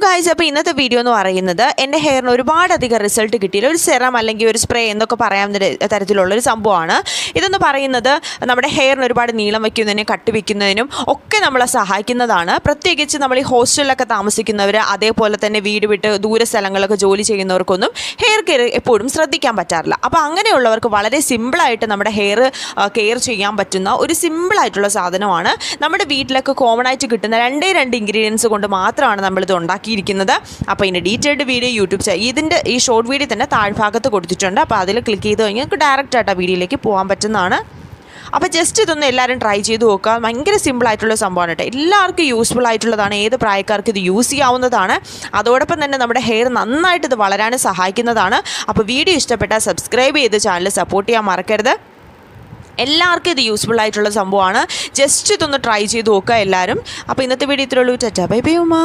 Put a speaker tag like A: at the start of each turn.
A: Guys, അപ്പോൾ ഇന്നത്തെ video എന്ന് പറയുന്നത് എൻ്റെ ഹെയറിന് ഒരുപാടധികം റിസൾട്ട് കിട്ടിയില്ല ഒരു സെറം അല്ലെങ്കിൽ ഒരു സ്പ്രേ എന്നൊക്കെ പറയാവുന്ന തരത്തിലുള്ളൊരു സംഭവമാണ്. ഇതെന്ന് പറയുന്നത് നമ്മുടെ ഹെയറിന് ഒരുപാട് നീളം വയ്ക്കുന്നതിനും കട്ടി വയ്ക്കുന്നതിനും ഒക്കെ നമ്മളെ സഹായിക്കുന്നതാണ്. പ്രത്യേകിച്ച് നമ്മൾ ഈ ഹോസ്റ്റലിലൊക്കെ താമസിക്കുന്നവർ, അതേപോലെ തന്നെ വീട് വിട്ട് ദൂര സ്ഥലങ്ങളിലൊക്കെ ജോലി ചെയ്യുന്നവർക്കൊന്നും ഹെയർ കെയർ എപ്പോഴും ശ്രദ്ധിക്കാൻ പറ്റാറില്ല. അപ്പോൾ അങ്ങനെയുള്ളവർക്ക് വളരെ സിമ്പിളായിട്ട് നമ്മുടെ ഹെയർ കെയർ ചെയ്യാൻ പറ്റുന്ന ഒരു സിമ്പിളായിട്ടുള്ള സാധനമാണ്. നമ്മുടെ വീട്ടിലൊക്കെ കോമൺ ആയിട്ട് കിട്ടുന്ന രണ്ട് ഇൻഗ്രീഡിയൻസ് കൊണ്ട് മാത്രമാണ് നമ്മളിത് ഉണ്ടാക്കിയിരിക്കുന്നത്. അപ്പോൾ ഇതിൻ്റെ ഡീറ്റെയിൽഡ് വീഡിയോ ഇതിൻ്റെ ഈ ഷോർട്ട് വീഡിയോ തന്നെ താഴ്ഭാഗത്ത് കൊടുത്തിട്ടുണ്ട്. അപ്പോൾ അതിൽ ക്ലിക്ക് ചെയ്ത് കഴിഞ്ഞാൽ നിങ്ങൾക്ക് ഡയറക്റ്റായിട്ട് ആ വീഡിയോയിലേക്ക് പോകാൻ പറ്റുന്നതാണ്. അപ്പോൾ ജസ്റ്റ് ഇതൊന്ന് എല്ലാവരും ട്രൈ ചെയ്ത് നോക്കുക. ഭയങ്കര സിമ്പിളായിട്ടുള്ള സംഭവമാണ് കേട്ടോ. എല്ലാവർക്കും യൂസ്ഫുൾ ആയിട്ടുള്ളതാണ്. ഏത് പ്രായക്കാർക്ക് ഇത് യൂസ് ചെയ്യാവുന്നതാണ്. അതോടൊപ്പം തന്നെ നമ്മുടെ ഹെയർ നന്നായിട്ട് ഇത് വളരാൻ സഹായിക്കുന്നതാണ്. അപ്പോൾ വീഡിയോ ഇഷ്ടപ്പെട്ടാൽ സബ്സ്ക്രൈബ് ചെയ്ത് ചാനൽ സപ്പോർട്ട് ചെയ്യാൻ മറക്കരുത്. എല്ലാവർക്കും ഇത് യൂസ്ഫുൾ ആയിട്ടുള്ള സംഭവമാണ്. ജസ്റ്റ് ഇതൊന്ന് ട്രൈ ചെയ്ത് നോക്കുക എല്ലാവരും. അപ്പോൾ ഇന്നത്തെ വീഡിയോ ഇത്രയുള്ളൂ. ടാറ്റാ ബൈ ബൈ ഉമ്മ.